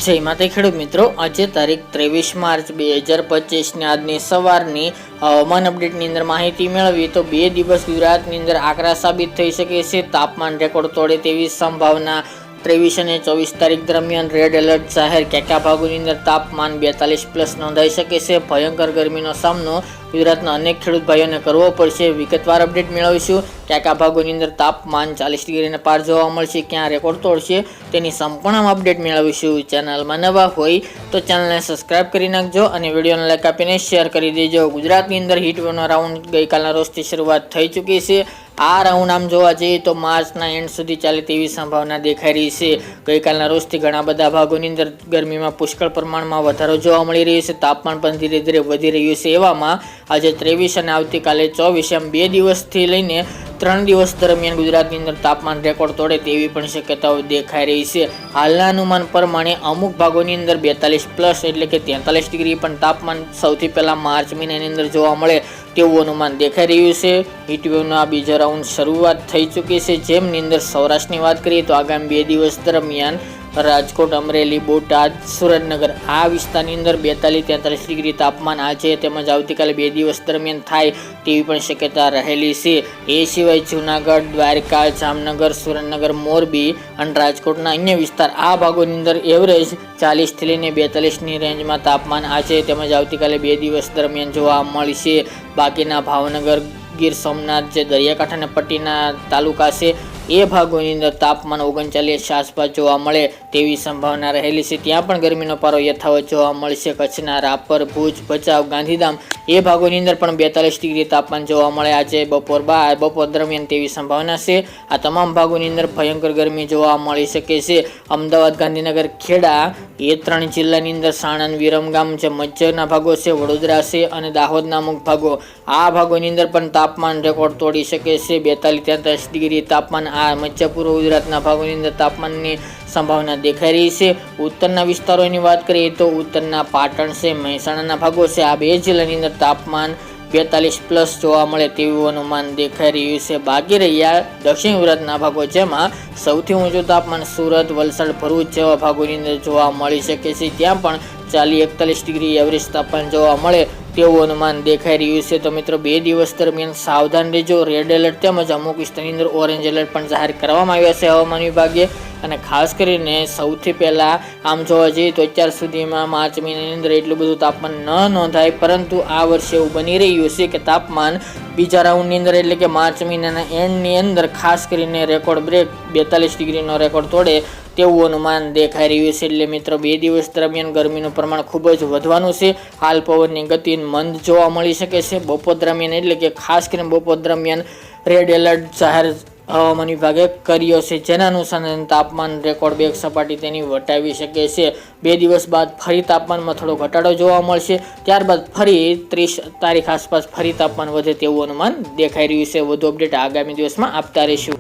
જય માતા ખેડૂત મિત્રો, આજે તારીખ 23 માર્ચ 2025 ને આજની સવારની હવામાન અપડેટની અંદર માહિતી મેળવી તો 2 દિવસ ગુજરાતની અંદર આકરા સાબિત થઈ શકે છે. તાપમાન રેકોર્ડ તોડે તેવી સંભાવના. 23 અને 24 તારીખ દરમિયાન રેડ એલર્ટ જાહેર. કયા ભાગોની અંદર તાપમાન 42+ નોંધાઈ શકે છે. ભયંકર ગરમીનો સામનો ગુજરાતના અનેક ખેડૂત ભાઈઓને કરવો પડશે. વિગતવાર અપડેટ મેળવીશું. કયા ભાગોની અંદર તાપમાન 40 ડિગ્રીને પાર જોવા મળશે, ક્યાં રેકોર્ડ તોડશે તેની સંપૂર્ણ અપડેટ મેળવીશું. ચેનલમાં નવા હોય તો ચેનલને સબસ્ક્રાઇબ કરી નાખજો અને વિડીયોને લાઈક આપીને શેર કરી દેજો. ગુજરાતની અંદર હીટવેવનો રાઉન્ડ ગઈકાલના રોજથી શરૂઆત થઈ ચૂકી છે. આ રાઉન્ડ આમ જોવા જઈએ તો માર્ચના એન્ડ સુધી ચાલે તેવી સંભાવના દેખાઈ રહી છે. ગઈકાલના રોજથી ઘણા બધા ભાગોની અંદર ગરમીમાં પુષ્કળ પ્રમાણમાં વધારો જોવા મળી રહ્યો છે. તાપમાન પણ ધીરે ધીરે વધી રહ્યું છે. એવામાં આજે 23 અને આવતીકાલે 24 એમ 2 દિવસથી લઈને 3 દિવસ દરમિયાન ગુજરાતની અંદર તાપમાન રેકોર્ડ તોડે તેવી પણ શક્યતાઓ દેખાઈ રહી છે. હાલના અનુમાન પ્રમાણે અમુક ભાગોની અંદર 42+ એટલે કે 43 ડિગ્રી પણ તાપમાન સૌથી પહેલા માર્ચ મહિનાની અંદર જોવા મળે તેવું અનુમાન દેખાઈ રહ્યું છે. હીટવેવનો આ બીજો રાઉન્ડ શરૂઆત થઈ ચૂકી છે. જેમની અંદર સૌરાષ્ટ્રની વાત કરીએ તો આગામી 2 દિવસ દરમિયાન રાજકોટ, અમરેલી, બોટાદ, સુરેન્દ્રનગર આ વિસ્તારની અંદર 42-43 ડિગ્રી તાપમાન આજે તેમજ આવતીકાલે 2 દિવસ દરમિયાન થાય તેવી પણ શક્યતા રહેલી છે. એ સિવાય જૂનાગઢ, દ્વારકા, જામનગર, સુરેન્દ્રનગર, મોરબી અને રાજકોટના અન્ય વિસ્તાર આ ભાગોની અંદર એવરેજ 40 થી લઈને 42ની રેન્જમાં તાપમાન આજે તેમજ આવતીકાલે 2 દિવસ દરમિયાન જોવા મળશે. બાકીના ભાવનગર, ગીર સોમનાથ જે દરિયાકાંઠાના પટ્ટીના તાલુકા છે એ ભાગોની અંદર તાપમાન 39 આસપાસ જોવા મળે તેવી સંભાવના રહેલી છે. ત્યાં પણ ગરમીનો પારો યથાવત જોવા મળશે. કચ્છના રાપર, ભુજ, ભચાઉ, ગાંધીધામ એ ભાગોની અંદર પણ 42 ડિગ્રી તાપમાન જોવા મળે આજે બપોર દરમિયાન તેવી સંભાવના છે. આ તમામ ભાગોની અંદર ભયંકર ગરમી જોવા મળી શકે છે. અમદાવાદ, ગાંધીનગર, ખેડા એ 3 જિલ્લાની અંદર સાણંદ, વિરમગામ જે મધ્યના ભાગો છે, વડોદરા છે અને દાહોદના અમુક ભાગો આ ભાગોની અંદર પણ તાપમાન રેકોર્ડ તોડી શકે છે. 42-43 ડિગ્રી તાપમાન આ મધ્ય પૂર્વ ગુજરાતના ભાગોની અંદર તાપમાનની સંભાવના દેખાઈ રહી છે. ઉત્તરના વિસ્તારોની વાત કરીએ તો ઉત્તરના પાટણ છે, મહેસાણાના ભાગો છે આ 2 જિલ્લાની અંદર તાપમાન 42+ જોવા મળે તેવું અનુમાન દેખાઈ રહ્યું છે. બાકી રહ્યા દક્ષિણ ગુજરાતના ભાગો જેમાં સૌથી ઊંચું તાપમાન સુરત, વલસાડ, ભરૂચ જેવા ભાગોની અંદર જોવા મળી શકે છે. ત્યાં પણ 40-41 ડિગ્રી એવરેજ તાપમાન જોવા મળે તેવું અનુમાન દેખાઈ રહ્યું છે. તો મિત્રો 2 દિવસ દરમિયાન સાવધાન રહેજો. રેડ એલર્ટ તેમજ અમુક વિસ્તારની અંદર ઓરેન્જ એલર્ટ પણ જાહેર કરવામાં આવ્યા છે હવામાન વિભાગે. અને ખાસ કરીને સૌથી પહેલાં આમ જોવા જઈએ તો અત્યાર સુધીમાં માર્ચ મહિનાની અંદર એટલું બધું તાપમાન ન નોંધાય, પરંતુ આ વર્ષે એવું બની રહ્યું છે કે તાપમાન બીજા રાઉન્ડની અંદર એટલે કે માર્ચ મહિનાના એન્ડની અંદર ખાસ કરીને રેકોર્ડ બ્રેક 42 ડિગ્રીનો રેકોર્ડ તોડે તેવું અનુમાન દેખાઈ રહ્યું છે. એટલે મિત્રો 2 દિવસ દરમિયાન ગરમીનું પ્રમાણ ખૂબ જ વધવાનું છે. હાલ પવનની ગતિ મંદ જોવા મળી શકે છે. બપોર દરમિયાન એટલે કે ખાસ કરીને બપોર દરમિયાન રેડ એલર્ટ જાહેર હવામાન વિભાગે કર્યો છે, જેના અનુસાર તાપમાન રેકોર્ડ બ્રેક સપાટી તેની વટાવી શકે છે. 2 દિવસ બાદ ફરી તાપમાનમાં થોડો ઘટાડો જોવા મળશે. ત્યારબાદ ફરી 30 તારીખ આસપાસ ફરી તાપમાન વધે તેવું અનુમાન દેખાઈ રહ્યું છે. વધુ અપડેટ આગામી દિવસમાં આપતા રહીશું.